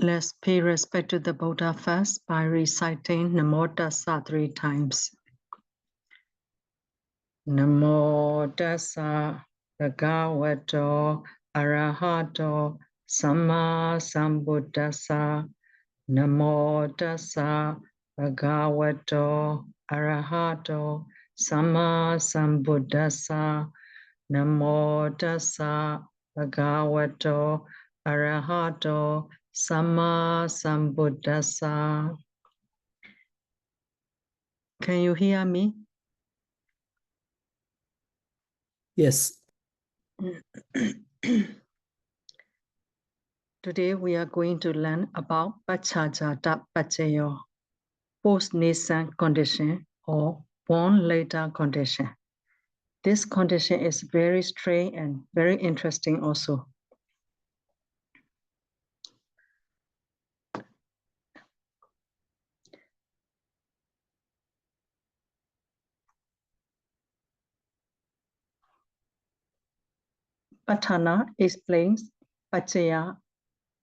Let's pay respect to the Buddha first by reciting Namo Tassa 3 times. Namo Tassa Bhagavato Arahato Samma Sambuddhassa. Namo Tassa Bhagavato Arahato Samma Sambuddhassa. Namo Tassa Bhagavato Arahato Samma Sambuddhassa. Can you hear me? Yes. Today we are going to learn about Pachajata Pachayo, post-nascent condition or born later condition. This condition is very strange and very interesting also. Patthana explains Pachaya,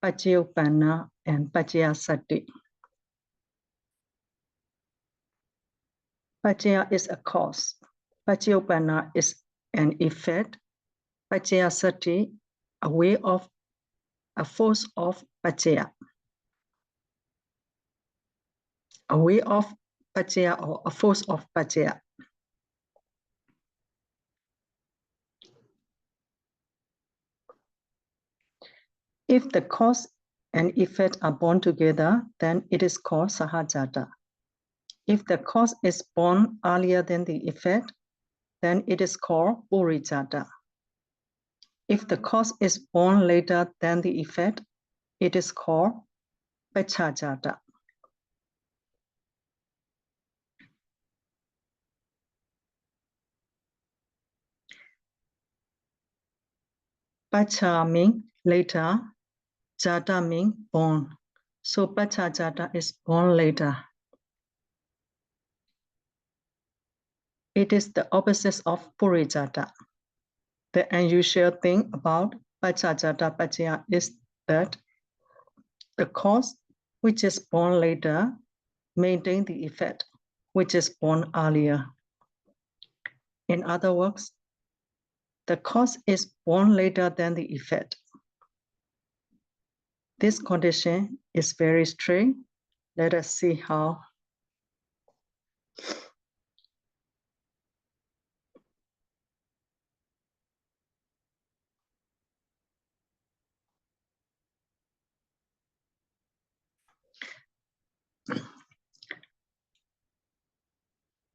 Pachayopanna, and Pachayasati. Pachaya is a cause. Pachayopanna is an effect. Pachayasati, a force of Pachaya. A way of Pachaya or a force of Pachaya. If the cause and effect are born together, then it is called Sahajata. If the cause is born earlier than the effect, then it is called Purijata. If the cause is born later than the effect, it is called Pachajata. Pacha means later, Jata means born. So Pachajata is born later. It is the opposite of Purijata. The unusual thing about Pachajata Pachaya is that the cause, which is born later, maintains the effect, which is born earlier. In other words, the cause is born later than the effect. This condition is very strange. Let us see how.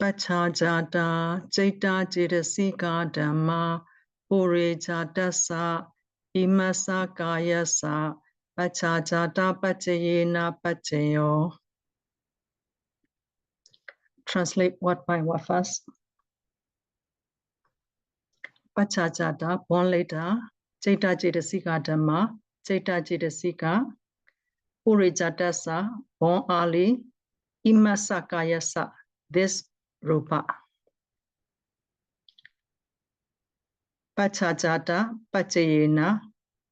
Pachajata Chaita Jitasika Dhamma Purijatasa Imasa Kayasa Pachajata Pachayena Pachayo. Translate word by word first. Pachajata, born later, Chaita Jitasika Dhamma, Chaita Jitasika, Purijatasa, born early, Imasa Kayasa, this rupa. Pachajata, Pachayena,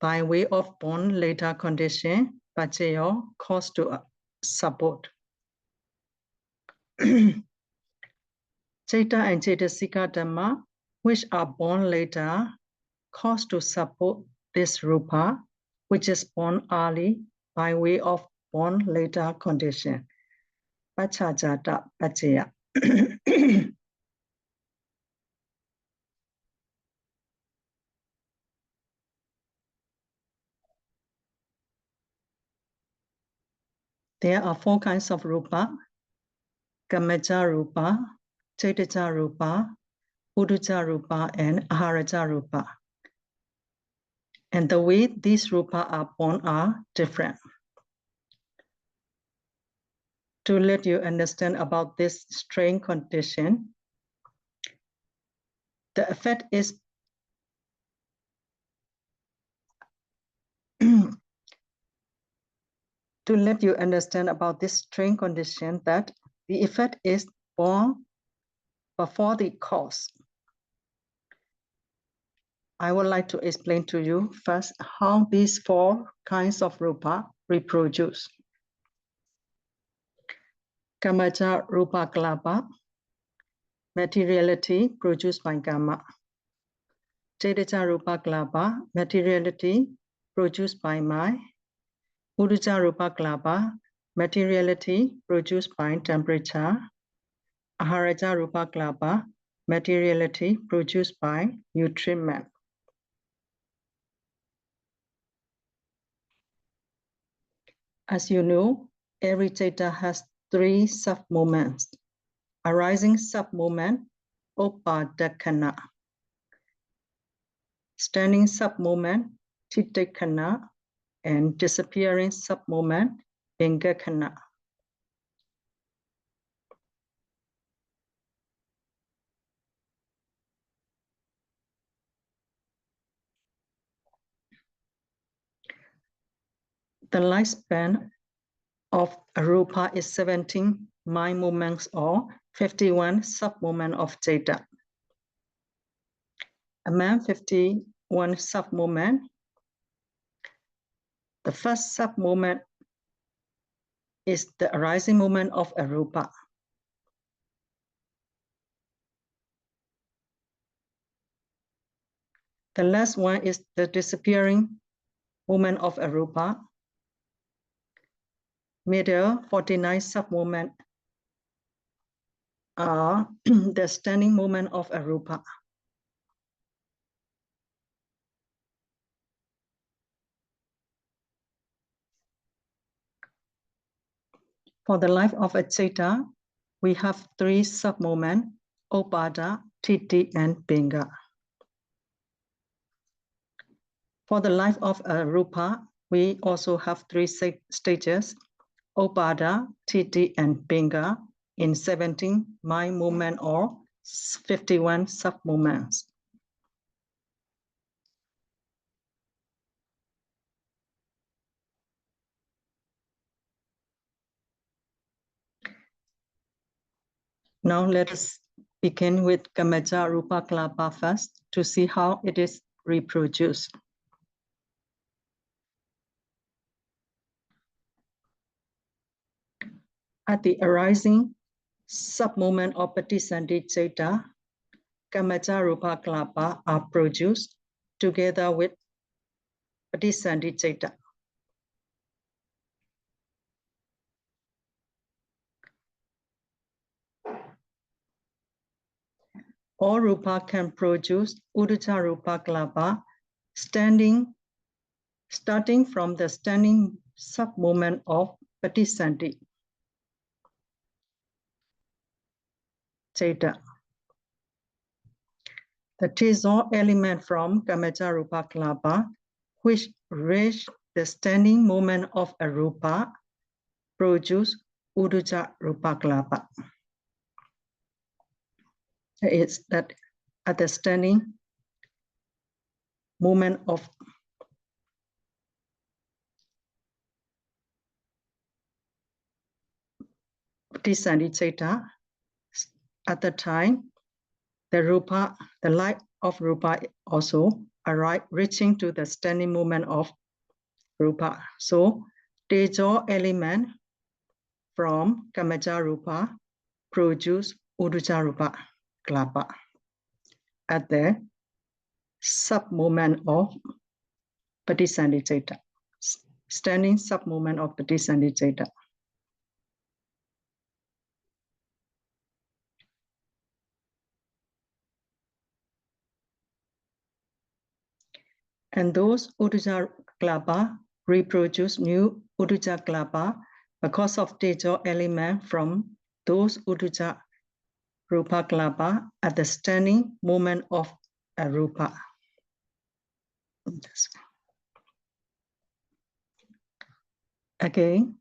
by way of born later condition, Pachayo, cause to support. Chaita and Chaitasika Dhamma, which are born later, cause to support this rupa, which is born early by way of born later condition. Pachajata Pachaya. There are 4 kinds of rupa: Kamaja rupa, Chaitaja rupa, Uduja rupa, and Aharaja rupa. And the way these rupa are born are different. To let you understand about this strange condition, the effect is to let you understand about this strange condition that the effect is born before the cause. I would like to explain to you first how these 4 kinds of rupa reproduce. Kamaja Rupa Kalapa, materiality produced by Kama. Cetaja Rupa Kalapa, materiality produced by mind. Uduja Rupa Kalapa, materiality produced by temperature. Aharaja Rupa Kalapa, materiality produced by nutriment. As you know, every theta has 3 sub-moments. Arising sub-moment, Upadakana. Standing sub-moment, Titikana. And disappearing sub-moment, Ingakana. The lifespan of Arupa is 17 mind moments or 51 sub-moment of theta. Among 51 sub-moment, the first sub-moment is the arising moment of Arupa. The last one is the disappearing moment of Arupa. Middle 49 sub-moment are the standing moment of Arupa. For the life of a theta, we have 3 sub-moments, Upada, Titi, and Pinga. For the life of a Rupa, we also have 3 stages, Upada, Titi, and Pinga, in 17 mind movement or 51 sub-moments. Now let us begin with Kamaja Rupa Kalapa first to see how it is reproduced. At the arising sub-moment of Patisandhi Theta, Kamaja Rupa Kalapa are produced together with Patisandhi Theta. All Rupa can produce Uddhacca Rupa Kalapa starting from the standing sub-moment of Patisandhi Theta. The Tizor element from Kamaja Rupa Kalapa, which reach the standing moment of a Rupa, produce Uddhacca Rupa Kalapa. It's that at the standing moment of Patisandhi Theta, at the time, the Rupa, the light of Rupa also arrive reaching to the standing moment of Rupa. So Tejo element from Kamaja Rupa produce Uddhacca Rupa Kalapa at the sub-moment of Patisandhi Theta, standing sub-moment of Patisandhi Theta. And those Uddhacca Kalapa reproduce new Uddhacca Kalapa because of Tejo element from those Uddhacca Rupa Kalapa at the standing moment of a Rupa. Again,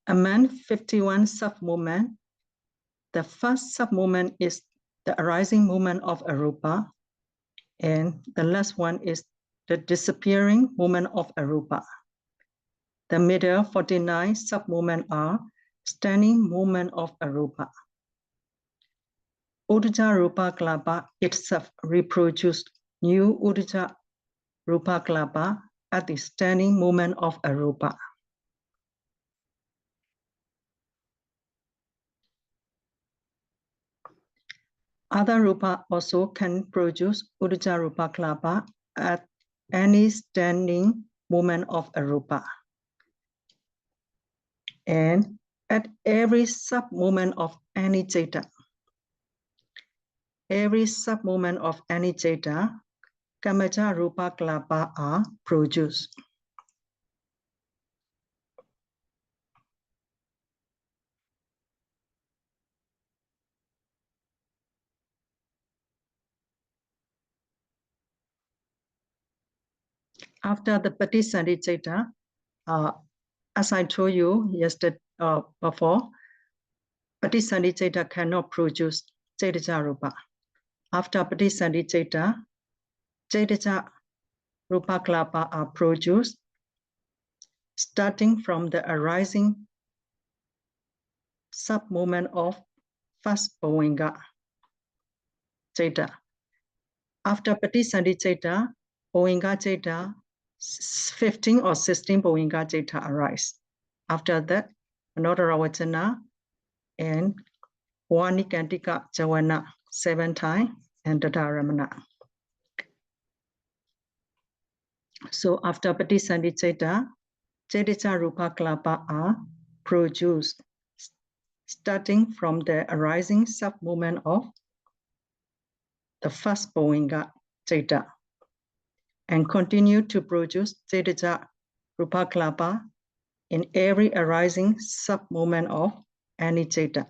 among 51 sub-movement, the first sub-movement is the arising movement of a Rupa, and the last one is the disappearing movement of a Rupa. The middle 49 sub-movement are standing movement of a Rupa. Uddhacca Rupa Kalapa itself reproduced new Uddhacca Rupa Kalapa at the standing moment of a Rupa. Other rupa also can produce Uddhacca Rupa Kalapa at any standing movement of a rupa. And at every sub-movement of any Jeta. Every sub-movement of any Jeta, Kamaja Rupa Kalapa are produced. After the Patisandhi Jeta, as I told you yesterday before, Patisandhi Jeta cannot produce Jetaja Rupa. After Patisandhi Jeta, Jetaja Rupa Kalapa are produced starting from the arising sub-movement of first Bhavinga Jeta. After Patisandhi Jeta, Bhavinga Jeta, 15 or 16 Bhavinga Jeta arise. After that, Anotaravachana and Wanikantika Javana 7 times and Tadaramana. So after Patisandhi Jeta, Jetaja Rupa Kalapa are produced starting from the arising sub-movement of the first Bhavinga Jeta and continue to produce Jetaja Rupa Kalapa in every arising sub-movement of any Jeta.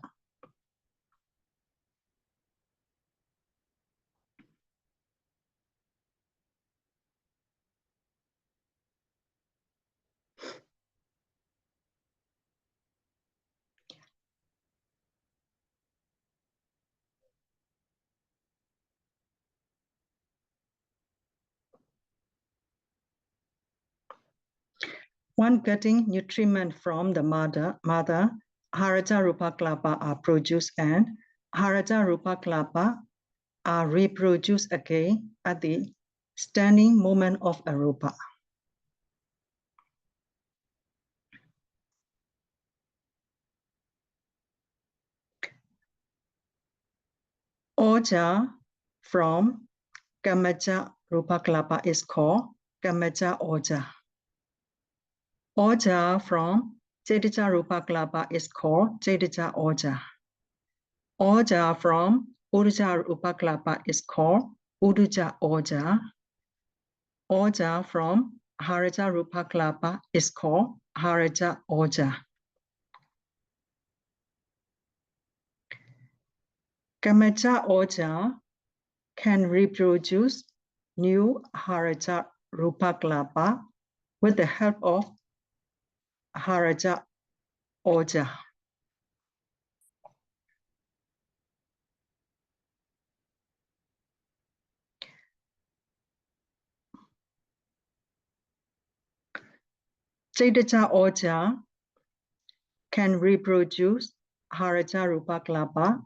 One getting nutriment from the mother, Haraja Rupa Kalapa are produced and Haraja Rupa Kalapa are reproduced again at the standing moment of a Rupa. Oja from Kamaja Rupa Kalapa is called Kamaja Oja. Oja from Jetaja Rupa Kalapa is called Jetaja Oja. Oja from Uddhacca Rupa Kalapa is called Uddhacca Oja. Oja from Haraja Rupa Kalapa is called Haraja Oja. Kamaja Oja can reproduce new Haraja Rupa Kalapa with the help of Haraja Oja. Jetaja Oja can reproduce Haraja Rupa Kalapa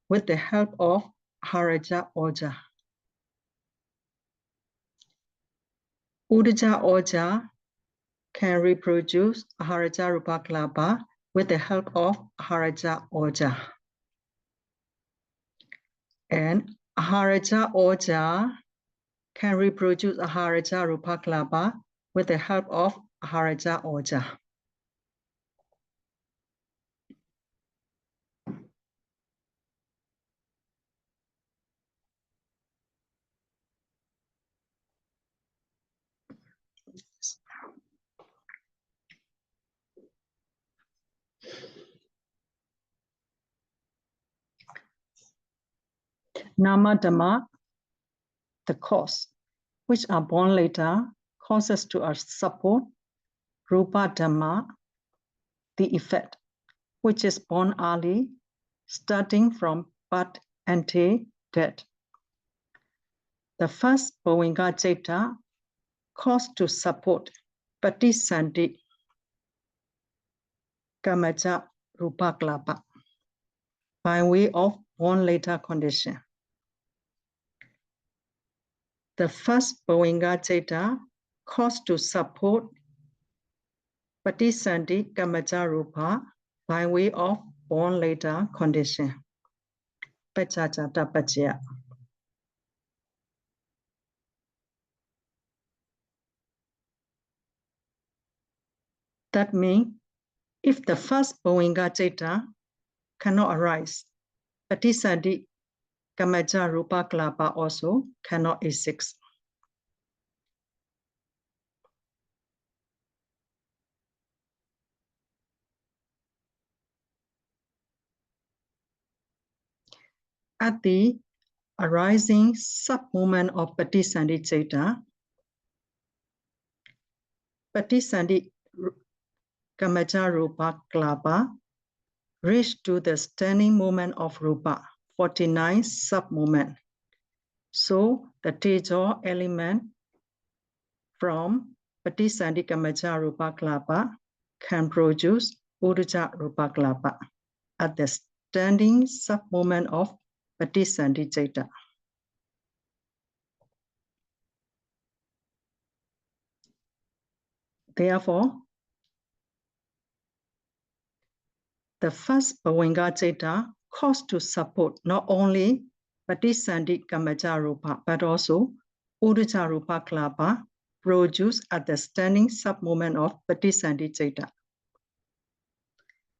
with the help of Haraja Oja. Uddhacca Oja can reproduce Haraja Rupa Kalapa with the help of Haraja Oja. And Haraja Oja can reproduce Haraja Rupa Kalapa with the help of Haraja Oja. Nama Dhamma, the cause, which are born later, causes to support. Rupa Dhamma, the effect, which is born early, starting from birth until death. The first Bhavinga Jeta cause to support Patisandhi Kamaja Rupa Kalapa by way of born later condition. The first Bhavinga Jeta cause to support Patisandhi Kamaja Rupa by way of born later condition. Pachajata Pachaya. That means if the first Bhavinga Chaita cannot arise, Patisandi Kamaja Rupa Kalapa also cannot exist. At the arising sub-movement of Patisandi Chaita, Patisandi Kamaja Rupa Kalapa reach to the standing movement of Rupa, 49 sub-movement. So the Tejo element from Patisandi Kamaja Rupa Kalapa can produce Uruja Rupa Kalapa at the standing sub-movement of Patisandi Chaita. Therefore, the first Bhavinga Chaita calls to support not only Patisandi Kamaja Rupa but also Uruja Rupa Kalapa produced at the standing sub-movement of Patisandi Chaita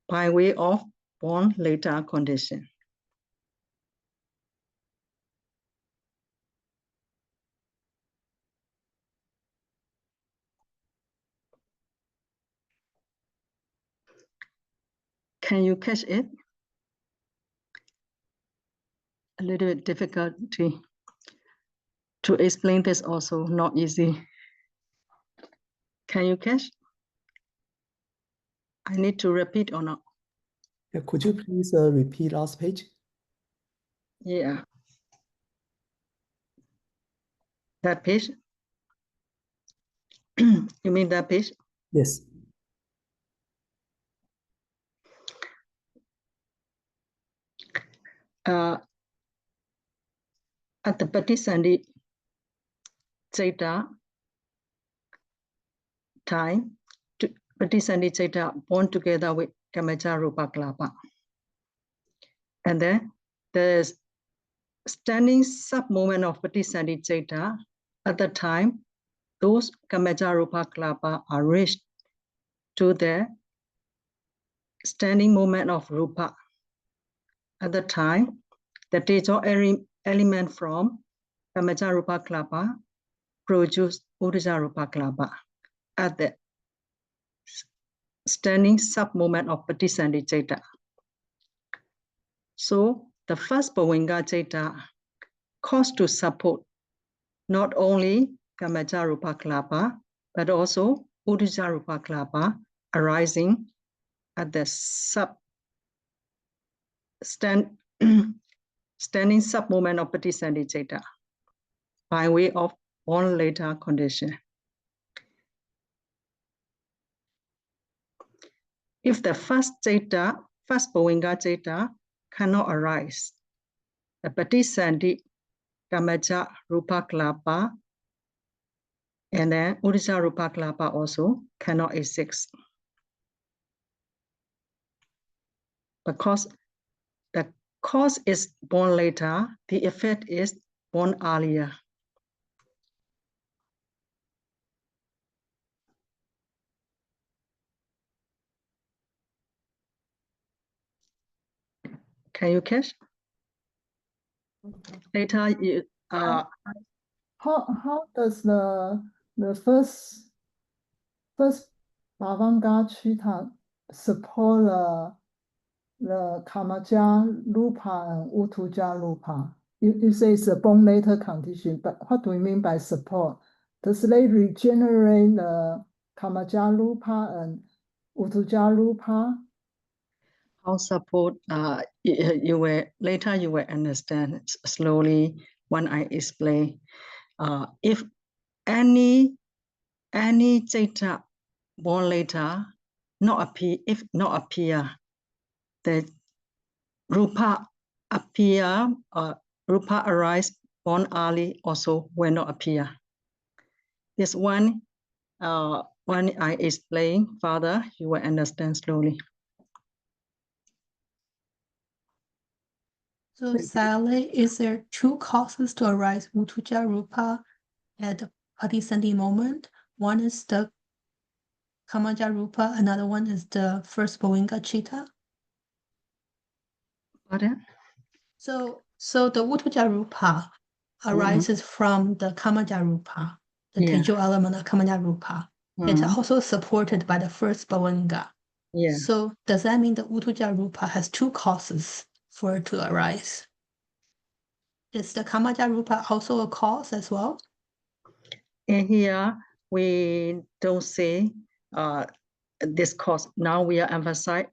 by way of born later condition. Can you catch it? A little bit difficulty to explain this also, not easy. Can you catch? I need to repeat or not? Yeah, could you please repeat last page? Yeah. That page? You mean that page? Yes. At the Patisandi Chaita time, Patisandi Chaita born together with Kamaja Rupa Kalapa. And then the standing sub-movement of Patisandi Chaita, at the time, those Kamaja Rupa Kalapa are reached to the standing movement of Rupa. At the time, the Tejo element from Kamaja Rupa Kalapa produce Uruja Rupa Kalapa at the standing sub-movement of Patisandi Chaita. So the first Bhavinga Chaita calls to support not only Kamaja Rupa Kalapa but also Uruja Rupa Kalapa arising at the standing sub-movement of Patisandi Chaita by way of born later condition. If the first Bhavinga Chaita cannot arise, the Patisandi Kamaja Rupa Kalapa and then Uruja Rupa Kalapa also cannot exist. Because the cause is born later, the effect is born earlier. Can you catch? Later, how does the first Bhavanga Chitta support the Kamaja Rupa and Utuja Rupa? You say it's a born later condition, but what do we mean by support? Does they regenerate the Kamaja Rupa and Utuja Rupa? how support, you will understand slowly when I explain. If any Chaita born later not appear, the Rupa appear, Rupa arise born early also will not appear. This one, when I explain further, you will understand slowly. So Sally, is there two causes to arise Utuja Rupa at the Patisandhi moment? One is the Kamaja Rupa, another one is the first Bhovinga Chitta. Pardon? So the Utuja Rupa arises from the Kamaja Rupa, the Yeah. Tejo element of Kamaja Rupa. It's also supported by the first Bhovinga. Yeah. So does that mean the Utuja Rupa has two causes for it to arise? Is the Kamaja Rupa also a cause as well? And here we don't say this cause. Now we are emphasize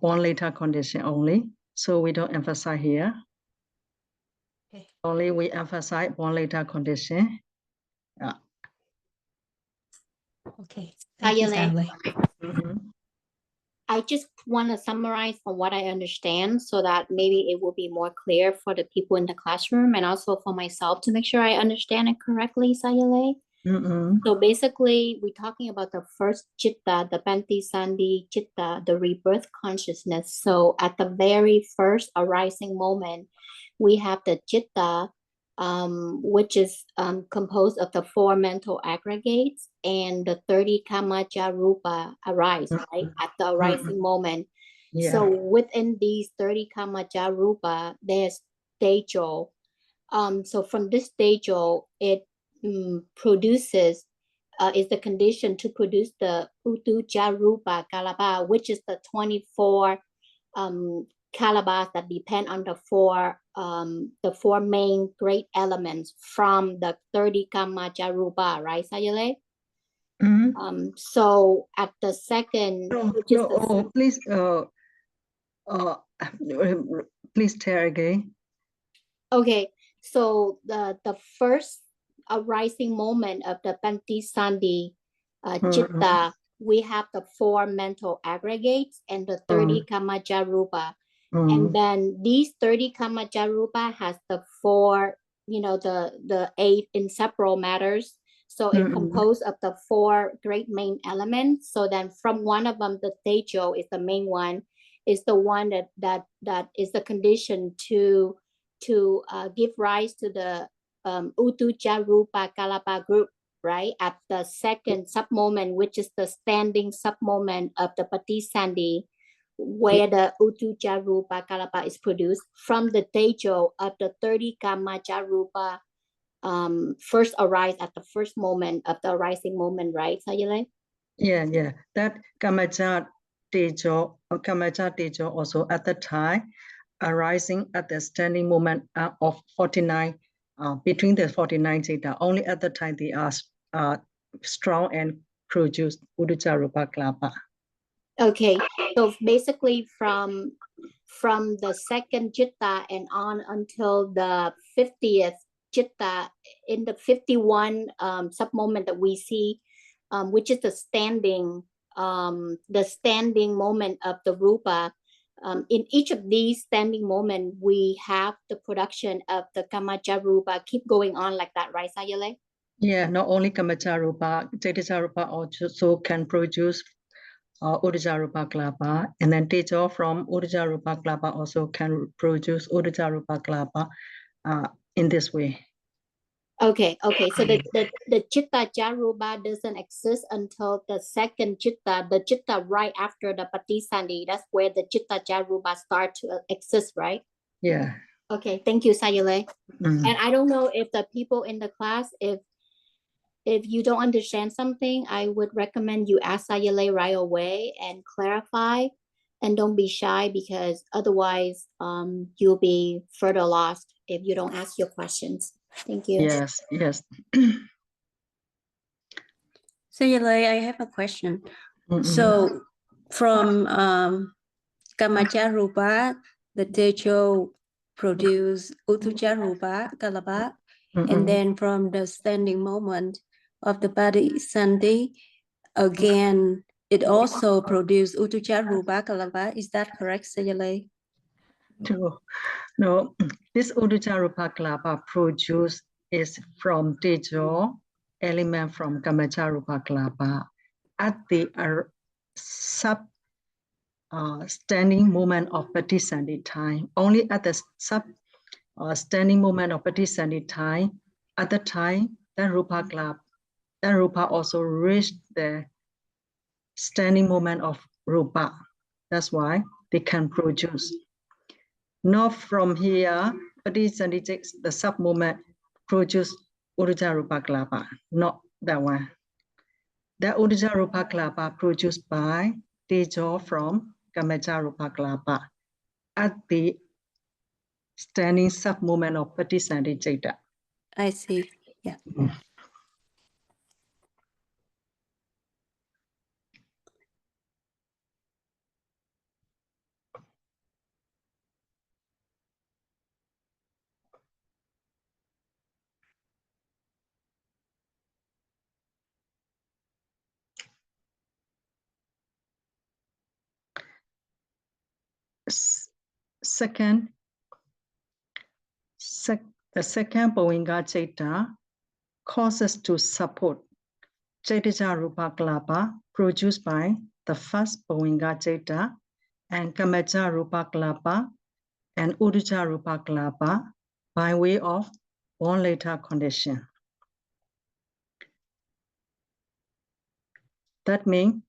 born later condition only. So we don't emphasize here. Okay. Only we emphasize born later condition. Okay. Thank you, Sayale, Sally. I just want to summarize from what I understand so that maybe it will be more clear for the people in the classroom and also for myself to make sure I understand it correctly, Sayale. So basically, we're talking about the first chitta, the Panti Sandhi chitta, the rebirth consciousness. So at the very first arising moment, we have the chitta, which is composed of the four mental aggregates, and the 30 kamaja rupa arise, right, at the arising moment. Yeah. So within these 30 kamaja rupa, there's tejo. So from this tejo, it produces, is the condition to produce the Utuja Rupa Kalaba, which is the 24 Kalabas that depend on the four main great elements from the 30 Kamaja Rupa, right, Sayale? So at the second, Please, please tell again. Okay, so the first arising moment of the Panti Sandhi chitta, we have the four mental aggregates and the 30 kamaja rupa. And then these 30 kamaja rupa has the four, the 8 inseparable matters. So it composed of the four great main elements. So then from one of them, the tejo is the main one, is the one that is the condition to give rise to the Utuja Rupa Kalapa group, right? At the second sub-moment, which is the standing sub-moment of the Patisandhi, where the Utuja Rupa Kalapa is produced from the tejo of the 30 Kamaja Rupa first arise at the first moment of the arising moment, right, Sayale? Yeah. That Kamaja Tejo also at the time arising at the standing moment of 49, between the 49 theta. Only at the time they are strong and produce Utuja Rupa Kalapa. Okay, so basically from the second chitta and on until the 50th chitta, in the 51 sub-moment that we see, which is the standing moment of the rupa, in each of these standing moment, we have the production of the kamaja rupa keep going on like that, right, Sayale? Yeah, not only Kamaja Rupa, Teja Rupa also can produce Utuja Rupa Kalapa, and then Tejo from Utuja Rupa Kalapa also can produce Utuja Rupa Kalapa in this way. Okay. So the chitta jaruba doesn't exist until the second chitta, the chitta right after the patisandhi. That's where the chitta jaruba start to exist, right? Yeah. Okay, thank you, Sayale. And I don't know if the people in the class, if you don't understand something, I would recommend you ask Sayale right away and clarify, and don't be shy, because otherwise you'll be further lost if you don't ask your questions. Thank you. Yes. Sayale, I have a question. So from Kamaja Rupa, the Tejo produce Utuja Rupa, Kalapa, and then from the standing moment of the Patisandhi, again, it also produced Utuja Rupa, Kalapa. Is that correct, Sayale? No, this Utuja Rupa Kalapa produce is from Tejo, element from Kamaja Rupa Kalapa. At the standing movement of Patthana time. Only at the standing movement of Patthana time, at the time, that Rupa Klapa, that Rupa also reached the standing movement of Rupa. That's why they can produce. Not from here, Patthana, the sub-movement produce Uddhacca Rupa Klapa, not that one. The Uddhacca Rupa Klapa produced by Tejo from Kamacca Rupa Klapa at the standing sub-movement of Patthana. I see. Yeah. The second Bhavanga Chaita causes to support Chaitya Rupa Klapa produced by the first Bhavanga Chaita and Kamacca Rupa Klapa and Uddhacca Rupa Klapa by way of born later condition. That means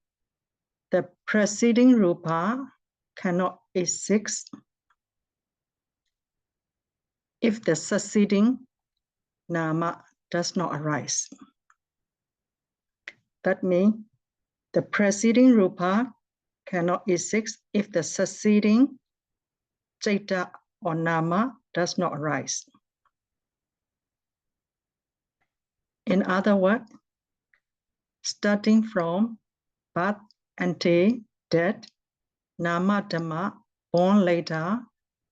the preceding Rupa cannot exist if the succeeding Nama does not arise. That means the preceding Rupa cannot exist if the succeeding Chaita or Nama does not arise. In other words, starting from birth until death, Nama Dhamma born later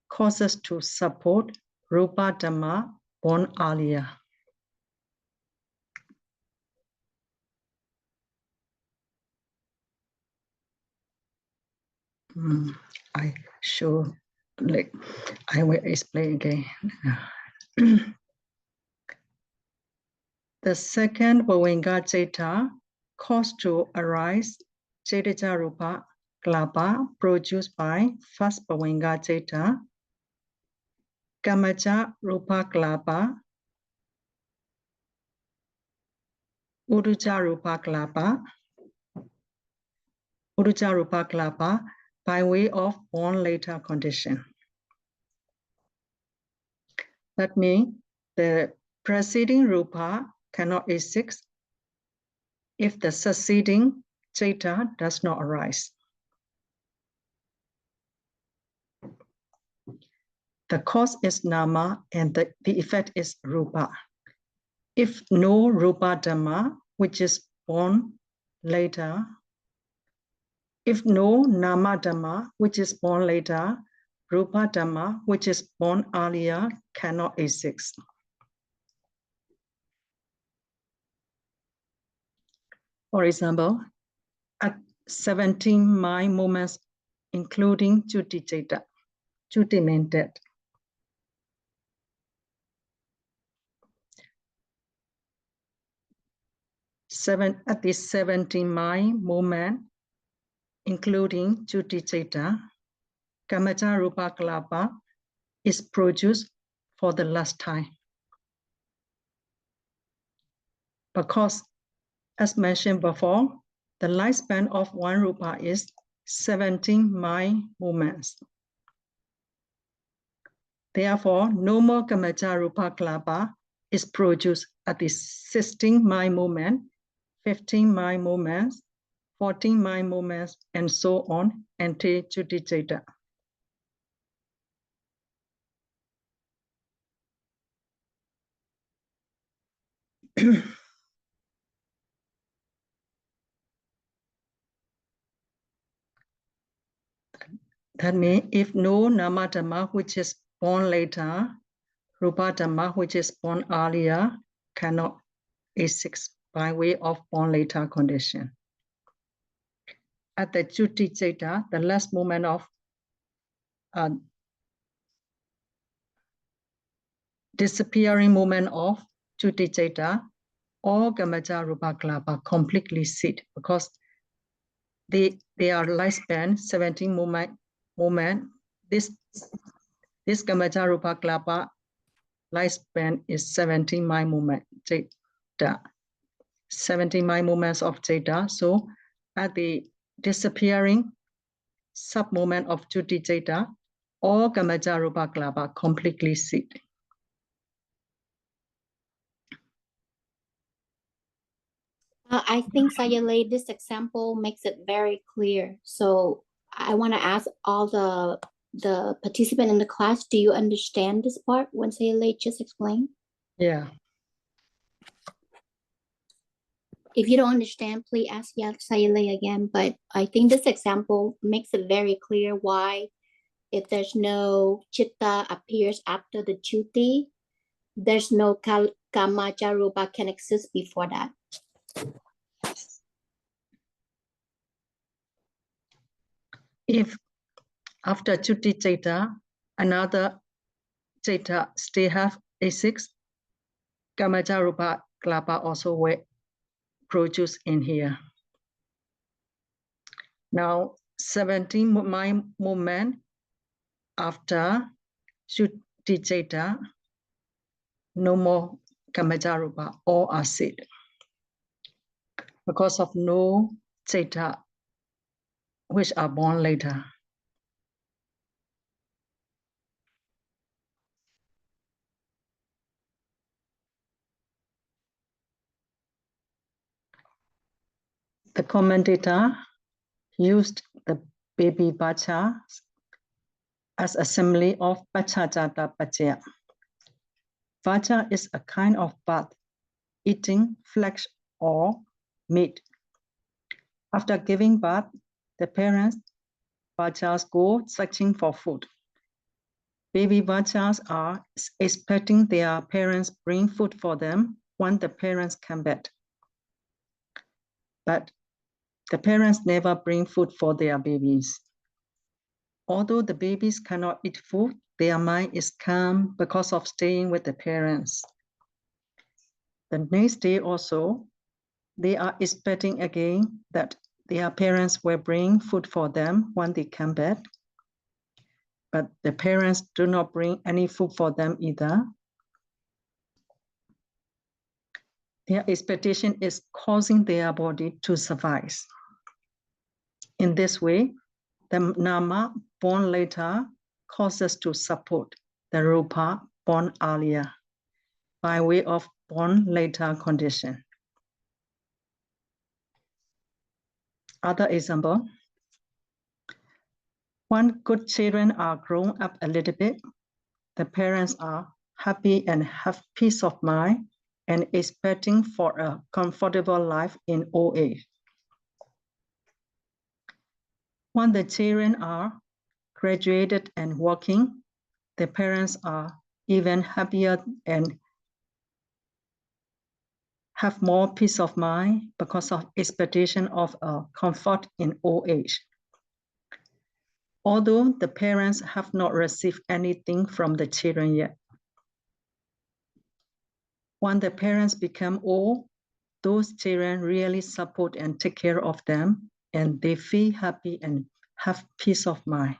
causes to support Rupa Dhamma born earlier. I will explain again. The second Bhavanga Chaita caused to arise Chaitya Rupa Klapa produced by first Bhavanga Chaita, Kamacca Rupa Klapa, Uddhacca Rupa Klapa by way of born later condition. That means the preceding Rupa cannot exist if the succeeding Chaita does not arise. The cause is Nama and the effect is Rupa. If no Rupa Dhamma, which is born later, if no Nama Dhamma, which is born later, Rupa Dhamma, which is born earlier, cannot exist. For example, at 17 mind moments, including Chuti Chaita, Chuti means death. At the 17 mind moment, including Chuti Chaita, Kamacca Rupa Klapa is produced for the last time. Because, as mentioned before, the lifespan of one Rupa is 17 mind moments. Therefore, no more Kamacca Rupa Klapa is produced at the 16 mind moment, 15 mind moments, 14 mind moments, and so on until Chuti Chaita. That means if no Nama Dhamma, which is born later, Rupa Dhamma, which is born earlier, cannot exist by way of born later condition. At the Chuti Chaita, the last moment of disappearing moment of Chuti Chaita, all Kamacca Rupa Klapa completely sit because their lifespan 17 moment. This Kamaja Rupa Klapa lifespan is 17 mind movement data. 17 mind movements of data. So at the disappearing sub moment of Juti data, all Kamaja Rupa Klapa completely cease. I think Sayalay, this example makes it very clear. So I want to ask all the participant in the class, do you understand this part when Sayalay just explained? Yeah. If you don't understand, please ask Sayalay again. But I think this example makes it very clear why if there's no chitta appears after the chuti, there's no kamaja rupa can exist before that. If after Chuti Chaita, another Chaita still have A6, Kamaja Rupa Klapa also will produce in here. Now, 17 mind movement after Chuti Chaita, no more Kamaja Rupa, all are seed. Because of no Chaita, which are born later. The commentator used the baby bacha as assembly of Pachajata Pachaya. Vacha is a kind of bird eating flesh or meat. After giving birth, the parents Vachas go searching for food. Baby Vachas are expecting their parents bring food for them when the parents come back. But the parents never bring food for their babies. Although the babies cannot eat food, their mind is calm because of staying with the parents. The next day also, they are expecting again that their parents will bring food for them when they come back. But the parents do not bring any food for them either. Their expectation is causing their body to survive. In this way, the nama born later causes to support the rupa born earlier by way of born later condition. Other example, when good children are grown up a little bit, the parents are happy and have peace of mind and expecting for a comfortable life in old age. When the children are graduated and working, the parents are even happier and have more peace of mind because of expectation of a comfort in old age. Although the parents have not received anything from the children yet. When the parents become old, those children really support and take care of them, and they feel happy and have peace of mind.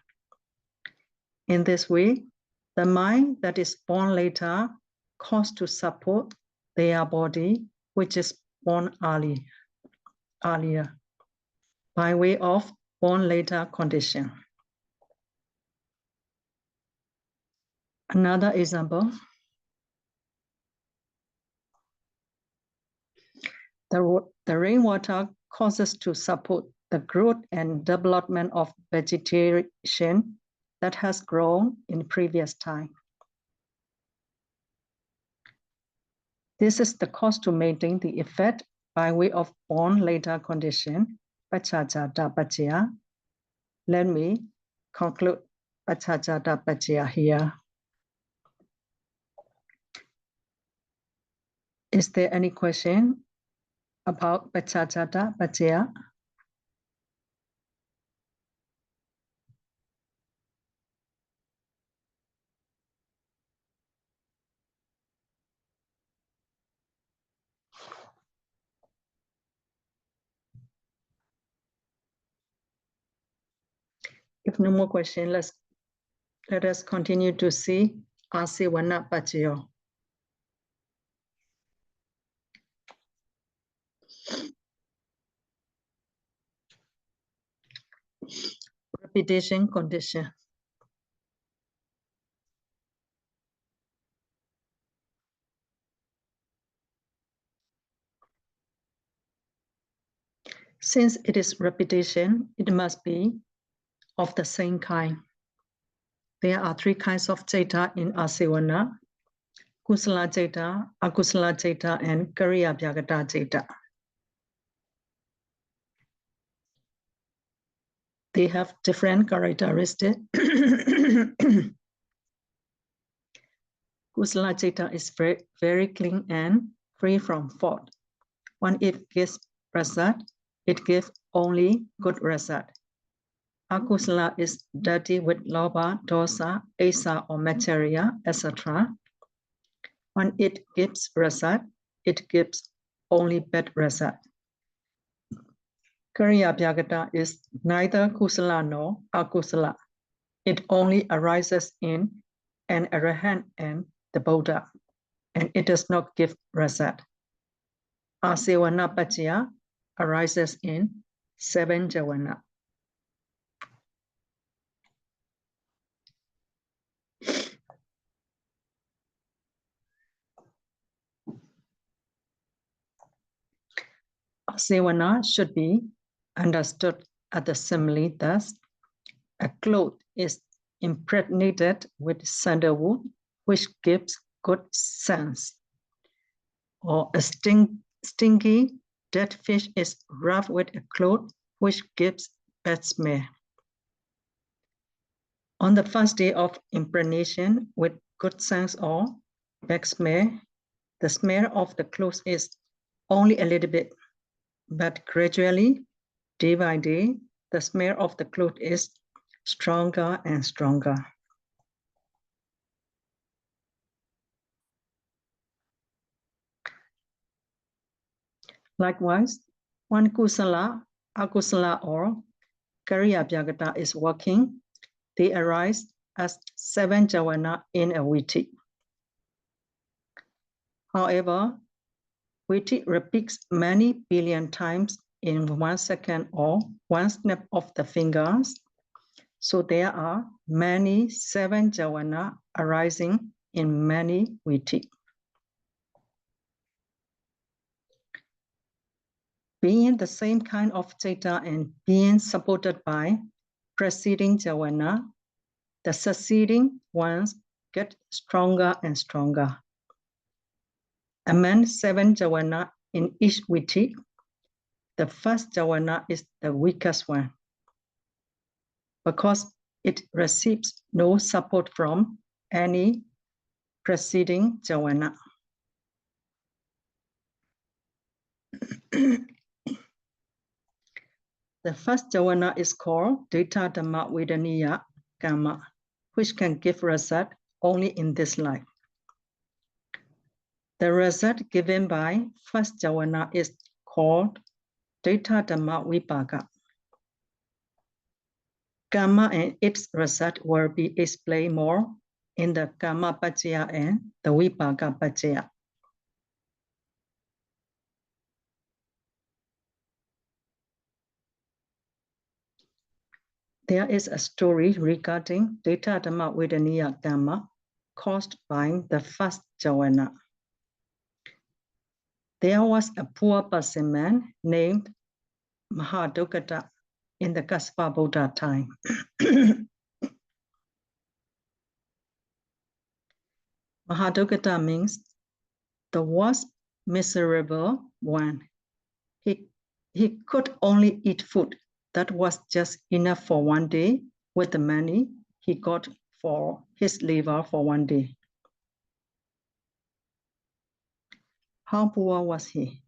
In this way, the mind that is born later caused to support their body, which is born earlier by way of born later condition. Another example, the rainwater causes to support the growth and development of vegetation that has grown in previous time. This is the cause to maintain the effect by way of born later condition, Pachajata Pachaya. Let me conclude Pachajata Pachaya here. Is there any question about Pachajata Pachaya? If no more question, let us continue to see Asivana Pachayo. Repetition condition. Since it is repetition, it must be of the same kind. There are three kinds of citta in Asivana: Kusala citta, Akusala citta, and Kariya Bhyagata citta. They have different characteristics. Kusala citta is very clean and free from fault. When it gives result, it gives only good result. Akusala is dirty with lobha, dosa, asa, or materia, etc. When it gives result, it gives only bad result. Kariya Bhyagata is neither kusala nor akusala. It only arises in an arahant and the Buddha, and it does not give result. Asivana Pachayo arises in 7 jhana. Asivana should be understood as the simile thus: a cloth is impregnated with sandalwood, which gives good sense. Or a stinky dead fish is rubbed with a cloth, which gives bad smell. On the first day of impregnation with good sense or bad smell, the smell of the cloth is only a little bit, but gradually, day by day, the smell of the cloth is stronger and stronger. Likewise, when kusala, akusala, or kariya bhyagata is working, they arise as 7 jhana in a viti. However, viti repeats many billion times in 1 second or 1 snap of the fingers, so there are many 7 jhana arising in many viti. Being the same kind of citta and being supported by preceding jhana, the succeeding ones get stronger and stronger. Among 7 jhana in each viti, the first jhana is the weakest one, because it receives no support from any preceding jhana. The first jhana is called Data Dhamma Vedaniya Karma, which can give result only in this life. The result given by first jhana is called Data Dhamma Vipaka. Karma and its result will be explained more in the Karma Pachayo and the Vipaka Pachayo. There is a story regarding Data Dhamma Vedaniya Karma caused by the first jhana. There was a poor person man named Mahadukata in the Kassapa Buddha time. Mahadukata means the worst miserable one. He could only eat food that was just enough for 1 day with the money he got for his labor for 1 day. How poor was he?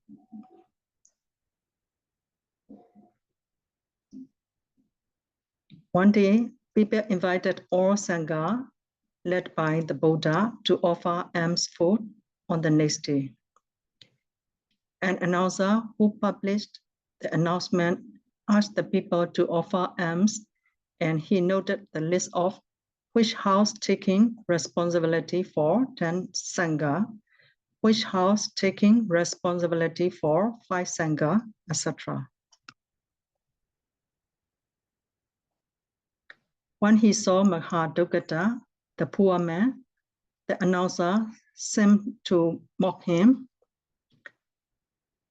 One day, people invited all Sangha, led by the Buddha, to offer alms food on the next day. An announcer who published the announcement asked the people to offer alms and he noted the list of which house taking responsibility for 10 sangha, which house taking responsibility for 5 sangha, etc. When he saw Mahadugata, the poor man, the announcer seemed to mock him,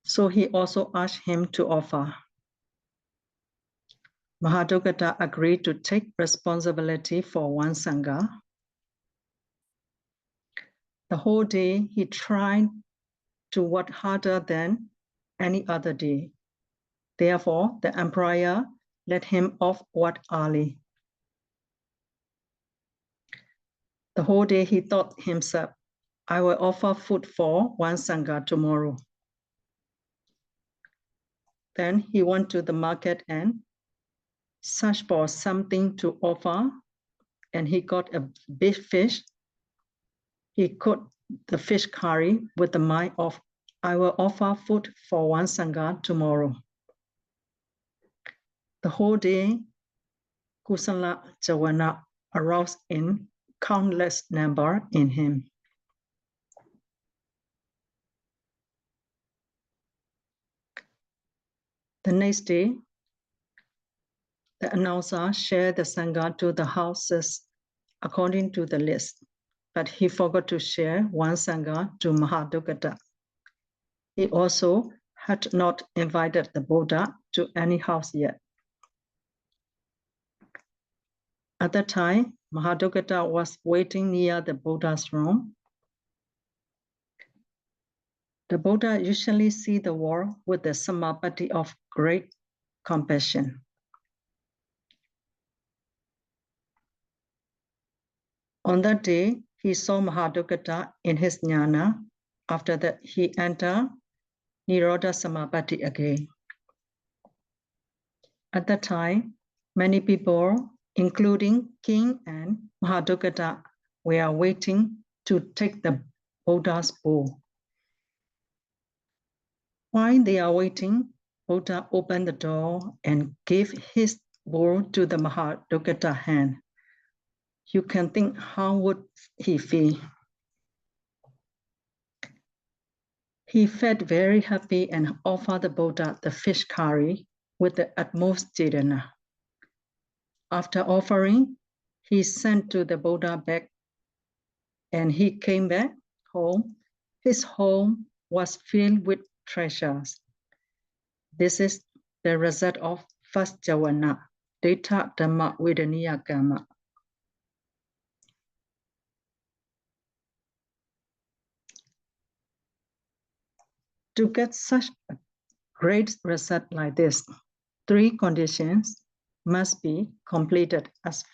so he also asked him to offer. Mahadugata agreed to take responsibility for 1 sangha. The whole day he tried to work harder than any other day. Therefore, the employer let him off work early. The whole day he thought himself, I will offer food for 1 sangha tomorrow. Then he went to the market and searched for something to offer, and he got a big fish. He cooked the fish curry with the mind of, I will offer food for 1 sangha tomorrow. The whole day, Kusala Jawana aroused in countless number in him. The next day, the announcer shared the sangha to the houses according to the list, but he forgot to share 1 sangha to Mahadugata. He also had not invited the Buddha to any house yet. At that time, Mahadugata was waiting near the Buddha's room. The Buddha usually sees the world with the samapati of great compassion. On that day, he saw Mahadugata in his jnana. After that, he entered Nirodha Samapati again. At that time, many people, including King and Mahadugata, were waiting to take the Buddha's bowl. While they are waiting, Buddha opened the door and gave his bowl to the Mahadugata hand. You can think how would he feel. He felt very happy and offered the Buddha the fish curry with the utmost jhana. After offering, he sent to the Buddha back, and he came back home. His home was filled with treasures. This is the result of first jhana, Dita Dhamma Vedaniya Kama. To get such a great result like this, 3 conditions must be completed as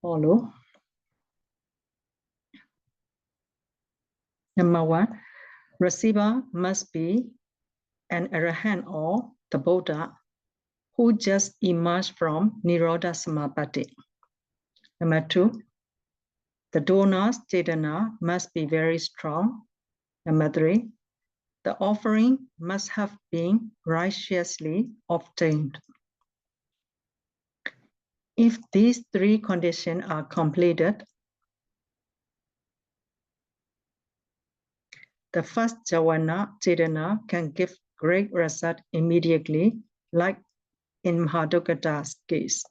follows. Number 1, receiver must be an arahant or the Buddha who just emerged from Nirodha Samapati. Number 2, the donor's jhana must be very strong. Number 3, the offering must have been righteously obtained. If these 3 conditions are completed, the first jhana can give great result immediately, like in Mahadugata's case.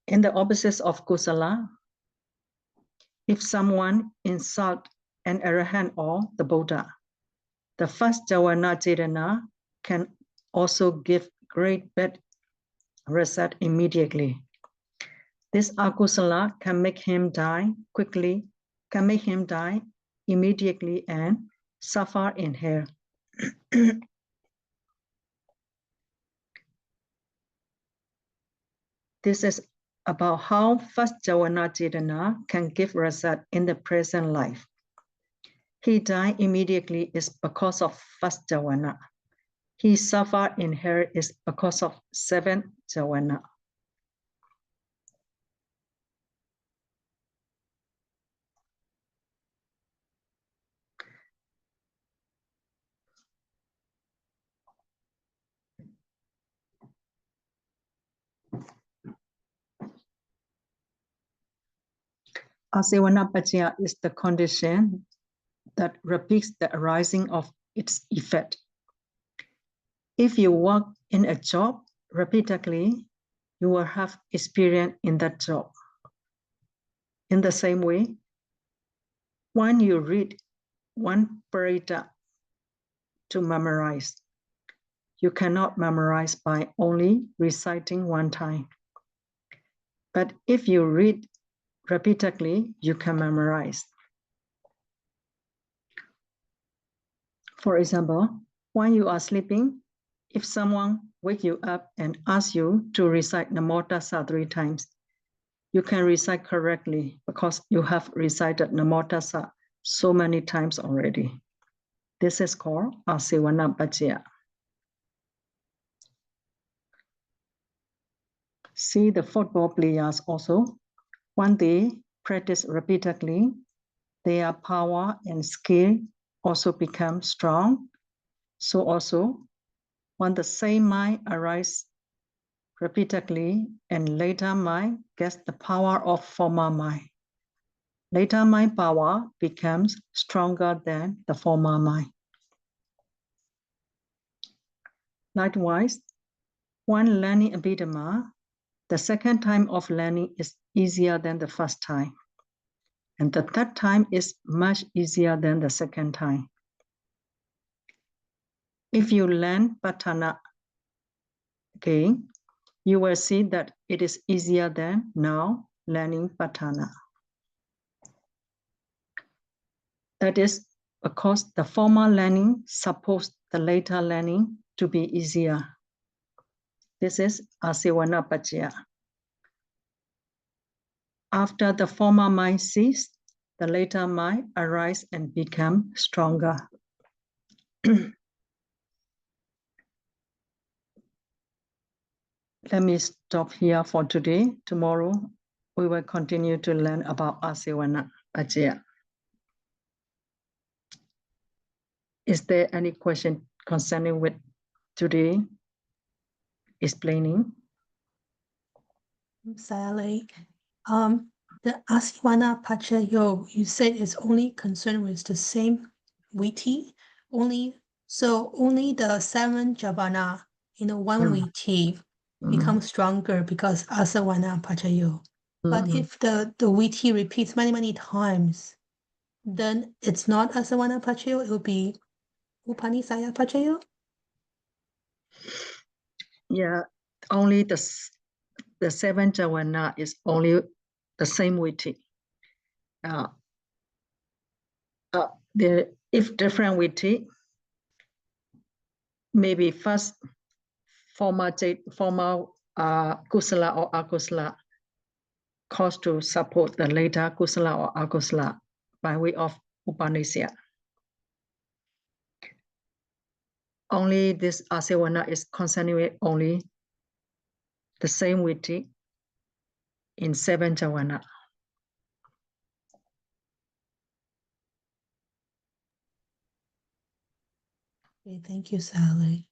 In the opposite of kusala, if someone insults an arahant or the Buddha, the first jhana can also give great bad result immediately. This akusala can make him die quickly, can make him die immediately and suffer in hell. This is about how first jhana can give result in the present life. He died immediately is because of first jhana. He suffered in hell is because of 7th jhana. Asevanapachaya is the condition that repeats the arising of its effect. If you work in a job repeatedly, you will have experience in that job. In the same way, when you read one parita to memorize, you cannot memorize by only reciting one time. But if you read repeatedly, you can memorize. For example, when you are sleeping, if someone wakes you up and asks you to recite Namo Tassa 3 times, you can recite correctly because you have recited Namo Tassa so many times already. This is called Asevanapachaya. See the football players also. When they practice repeatedly, their power and skill also become strong. So also, when the same mind arises repeatedly and later mind gets the power of former mind, later mind power becomes stronger than the former mind. Likewise, when learning Abhidhamma, the second time of learning is easier than the first time. And the third time is much easier than the second time. If you learn Patthana again, you will see that it is easier than now learning Patthana. That is because the former learning supposed the later learning to be easier. This is Asevanapachaya. After the former mind ceases, the later mind arises and becomes stronger. Let me stop here for today. Tomorrow, we will continue to learn about Asevanapachaya. Is there any question concerning with today explaining? Sally, the Asevanapachaya, you said is only concerned with the same viti, only the 7 javana in the one viti become stronger because Asevanapachaya. But if the viti repeats many times, then it's not Asevanapachaya, it will be Upanisayapachaya. Yeah, only the 7 javana is only the same viti. If different viti, maybe first former kusala or akusala cause to support the later kusala or akusala by way of Upanishad. Only this Asevana is concerning with only the same viti in 7 javana. Okay, thank you, Sally.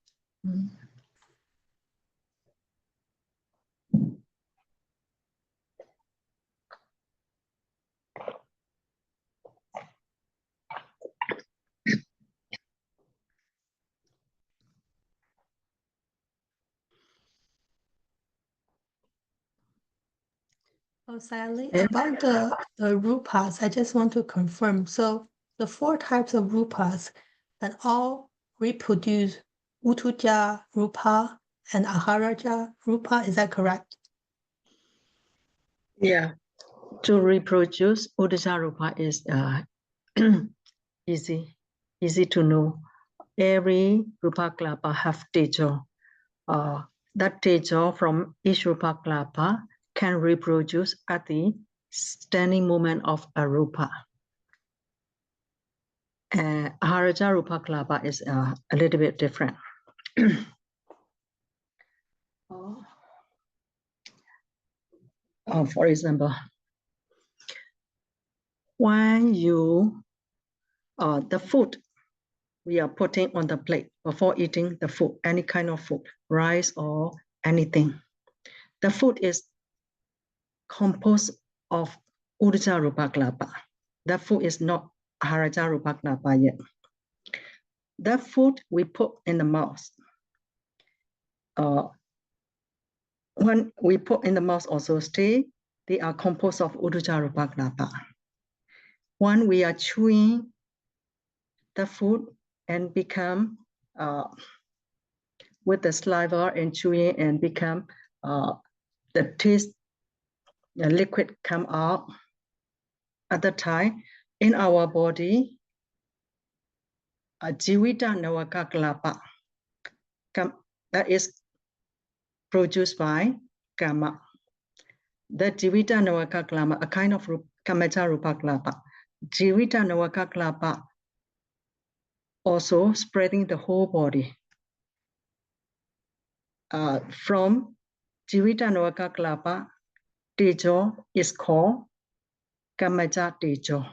Oh, Sally, about the rupas, I just want to confirm. So the 4 types of rupas can all reproduce Utuja rupa and Aharaja rupa. Is that correct? Yeah, to reproduce Uddhacca Rupa is easy to know. Every Rupa Klapa have tejo. That tejo from each Rupa Klapa can reproduce at the standing moment of a Rupa. Aharaja Rupa Klapa is a little bit different. For example, when you, the food we are putting on the plate before eating the food, any kind of food, rice or anything, the food is composed of Uddhacca Rupa Kalapa. That food is not Aharaja Rupa Kalapa yet. That food we put in the mouth. When we put in the mouth also stay, they are composed of Uddhacca Rupa Kalapa. When we are chewing the food and become with the saliva and chewing and become the taste, the liquid come out. At the time, in our body, Jivita Navaka Kalapa, that is produced by Kama. The Jivita Navaka Kalapa, a kind of Kamaja Rupa Kalapa. Jivita Navaka Kalapa also spreading the whole body. From Jivita Navaka Kalapa, Tejo is called Kamaja Tejo.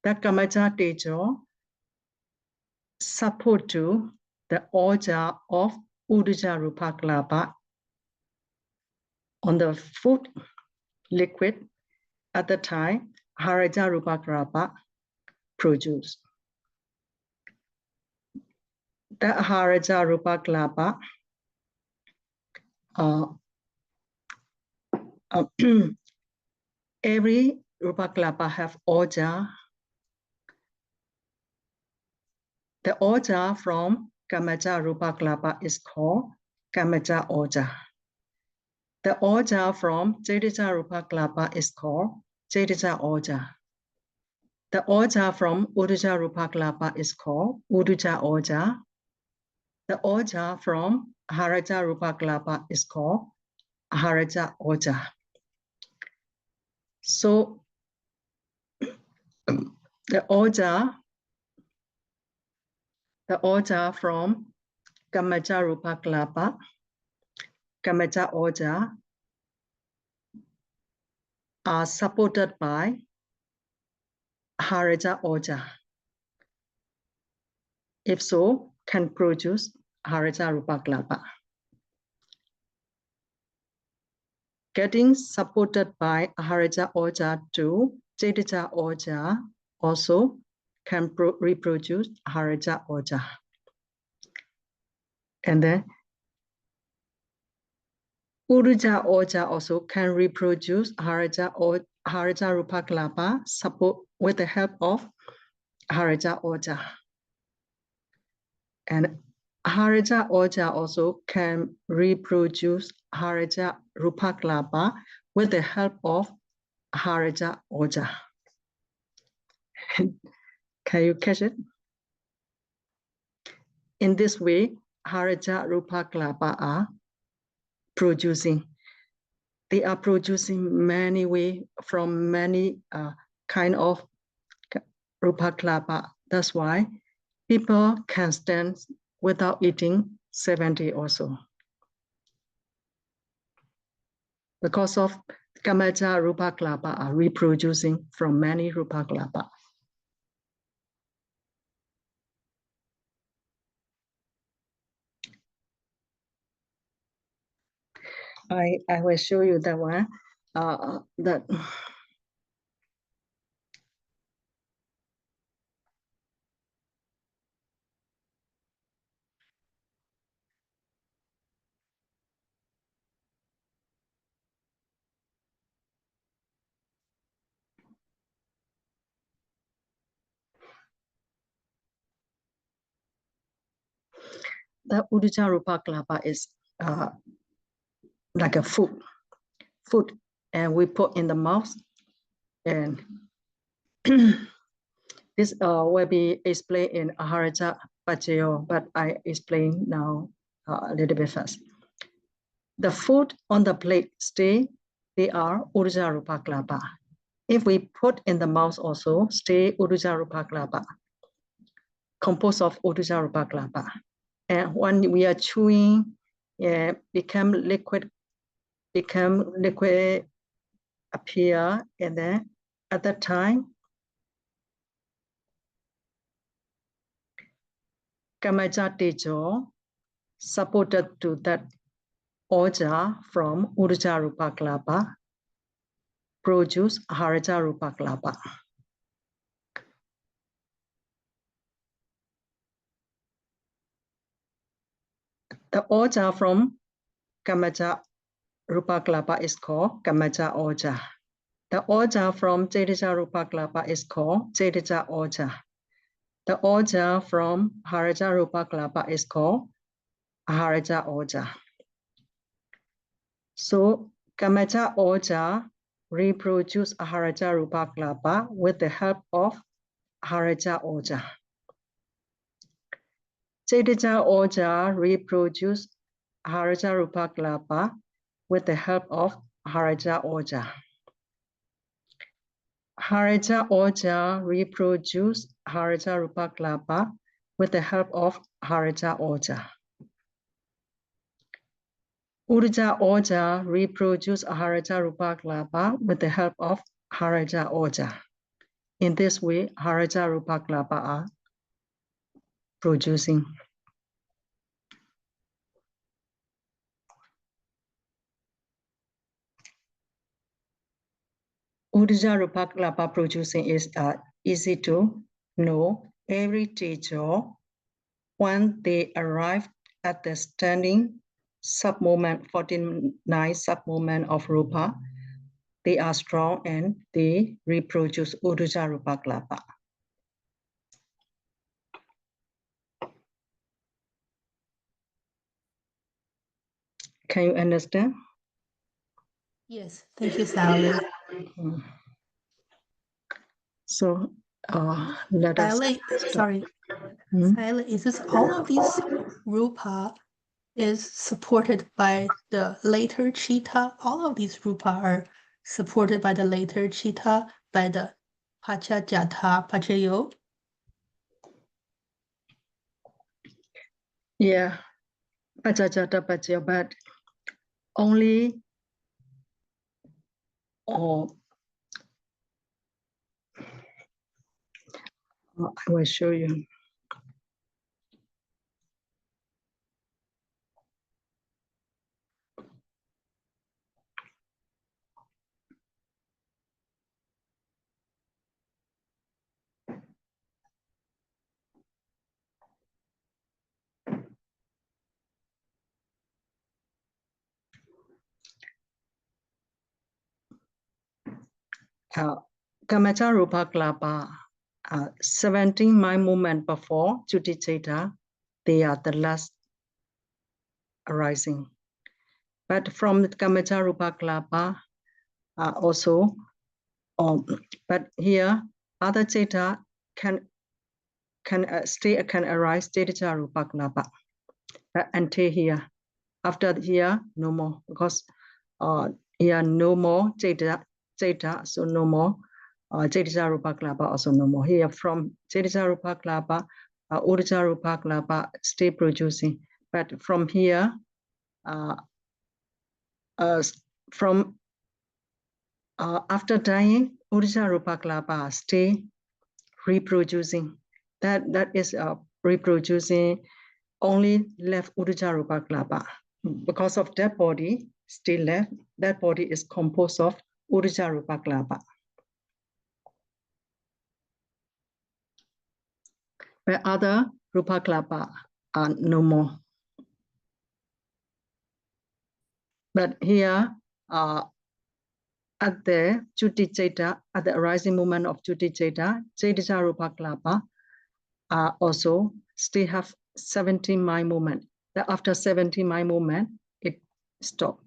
That Kamaja Tejo support to the order of Uddhacca Rupa Kalapa on the food liquid at the time Aharaja Rupa Kalapa produced. The Aharaja Rupa Kalapa every Rupa Kalapa have order. The order from Kamaja Rupa Kalapa is called Kamaja order. The order from Jadija Rupa Kalapa is called Jadija order. The order from Uddhacca Rupa Kalapa is called Uddhacca order. The order from Aharaja Rupa Kalapa is called Aharaja order. So the order from Kamaja Rupa Kalapa, Kamaja order are supported by Aharaja order. If so, can produce Aharaja Rupa Kalapa. Getting supported by Aharaja order to Jadija order also can reproduce Aharaja order. And then Uddhacca order also can reproduce Aharaja Rupa Kalapa support with the help of Aharaja order. And Aharaja order also can reproduce Aharaja Rupa Kalapa with the help of Aharaja order. Can you catch it? In this way, Aharaja Rupa Kalapa are producing. They are producing many ways from many kind of Rupa Kalapa. That's why people can stand without eating 70 or so. Because of Kamaja Rupa Kalapa are reproducing from many Rupa Kalapa. I will show you that one. That the Uddhacca Rupa Kalapa is like a food, and we put in the mouth, and this will be explained in Aharaja Pachayo, but I explain now a little bit fast. The food on the plate stay, they are Uddhacca Rupa Kalapa. If we put in the mouth also, stay Uddhacca Rupa Kalapa, composed of Uddhacca Rupa Kalapa. And when we are chewing, become liquid appear, and then at that time, Kamaja Tejo supported to that order from Uddhacca Rupa Kalapa produce Haraja Rupa Kalapa. The oja from Kamaja Rupa Kalapa is called Kamaja oja. The oja from Cetija Rupa Kalapa is called Cetija oja. The oja from Haraja Rupa Kalapa is called Haraja oja. So Kamaja oja reproduce Haraja Rupa Kalapa with the help of Haraja oja. Cetija oja reproduce Haraja Rupa Kalapa with the help of Haraja oja. Haraja oja reproduce Haraja Rupa Kalapa with the help of Haraja oja. Urja oja reproduce Haraja Rupa Kalapa with the help of Haraja oja. In this way, Haraja Rupa Kalapa are producing. Urja Rupa Kalapa producing is easy to know. Every teacher, when they arrive at the standing sub-moment, 49 sub-moment of Rupa, they are strong and they reproduce Urja Rupa Kalapa. Can you understand? Yes, thank you, Sally. So let us Sally, start. sorry. Sally, is this all of these rupa is supported by the later chitta? All of these rupa are supported by the later chitta, by the Pachajata Pachayo? Yeah, Pachajata Pachayo, but only I will show you. Kamaja Rupa Kalapa, 17 mind movement before Juticeta, they are the last arising. But from the Kamaja Rupa Kalapa also, but here other Jeta can arise Jeta Rupa Kalapa. But until here, after here, no more, because here no more Jeta, so no more. Cetija Rupa Kalapa also no more. Here from Cetija Rupa Kalapa, Urja Rupa Kalapa still producing. But from here, from after dying, Urja Rupa Kalapa still reproducing. That is reproducing only left Urja Rupa Kalapa. Because of that body still left, that body is composed of Urja Rupa Kalapa. But other Rupa Kalapa are no more. But here, at the Juticeta, at the arising moment of Juticeta, Cetija Rupa Kalapa also still have 17 mind movement. That after 17 mind movement, it stopped.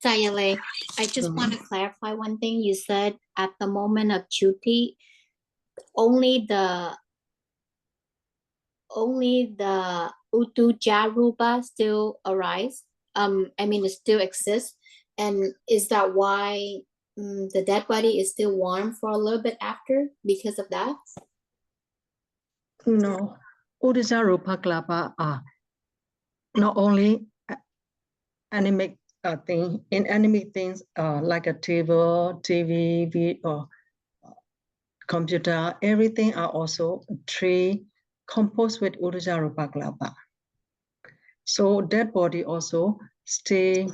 Sayale, I just want to clarify one thing. You said at the moment of Chuti, only the Utujarupa still arise. I mean, it still exists. And is that why the dead body is still warm for a little bit after because of that? No, Urja Rupa Kalapa are not only anemic thing, inanimate things like a table, TV, or computer, everything are also tree composed with Urja Rupa Kalapa. So dead body also stay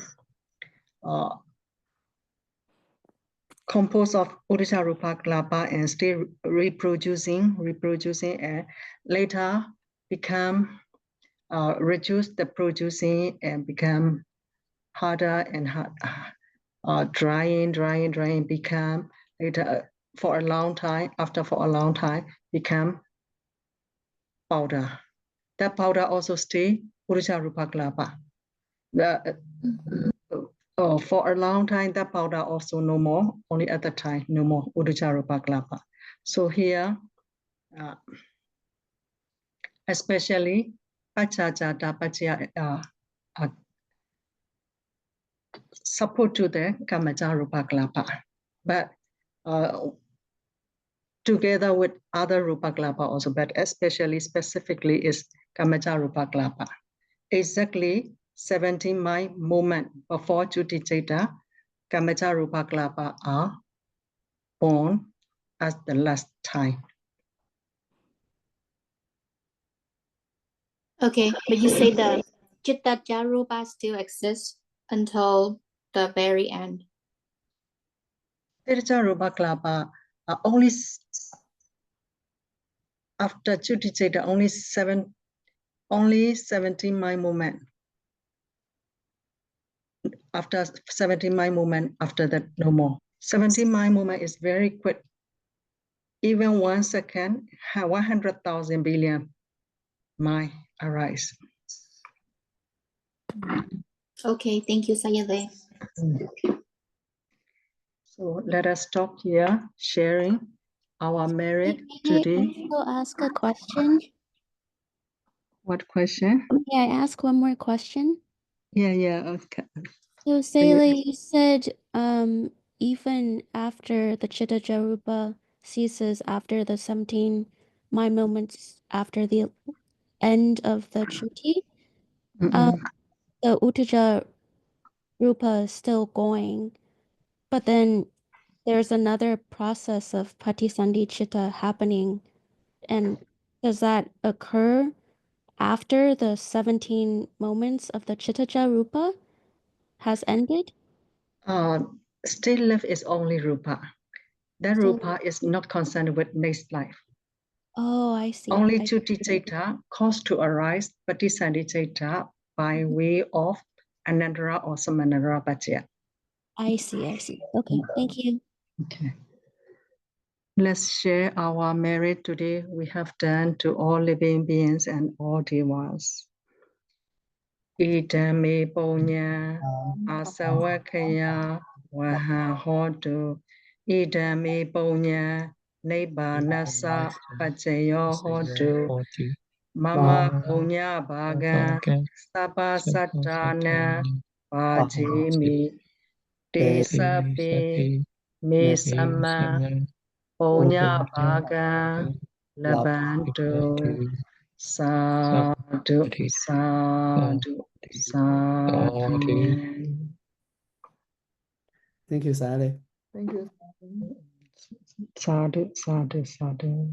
composed of Uddhacca Rupa Kalapa and stay reproducing and later become reduce the producing and become harder and drying, become later for a long time, become powder. That powder also stay Uddhacca Rupa Kalapa. For a long time, that powder also no more, only at the time, no more Uddhacca Rupa Kalapa. So here, especially Pachajata Pachya support to the Kamaja Rupa Kalapa. But together with other Rupa Kalapa also, but especially specifically is Kamaja Rupa Kalapa. Exactly 17 mind moment before Juticeta, Kamaja Rupa Kalapa are born as the last time. Okay, but you say the Chitta Jarupa still exists until the very end. Kamaja Rupa Kalapa only after Juticeta, only 17 mind moment. After 17 mind moment, after that, no more. 17 mind moment is very quick. Even 1 second, 100,000 billion mind arise. Okay, thank you, Sayadaw. So let us stop here, sharing our merit May I today. also ask a question? What question? May I ask one more question? Yeah, okay. So Sele, you said even after the Chitta Jarupa ceases after the 17 mind moments after the end of the Chuti, the Uttara Rupa is still going, but then there's another process of Patisandhi Chitta happening. And does that occur after the 17 moments of the Chitta Jarupa has ended? Still left is only Rupa. That Still- Rupa is not concerned with next life. Oh, I see. Only I, Juticeta caused to arise Patisandhiceta by way of Anandara or Samanara Bhajya. I see. Okay, thank you. Okay. Let's share our merit today we have done to all living beings and all devas. Idame Ponya Asawakaya Waha Hodu Idame Ponya Nebbanasa Pachayo Hodu Mama Ponya Bhaga Sapa Satana Pajimi Desapi Me Sama Ponya Bhaga Labantu Sadhu Sadhu Sadhu. Thank you, Sally. Thank you. Sadhu Sadhu Sadhu.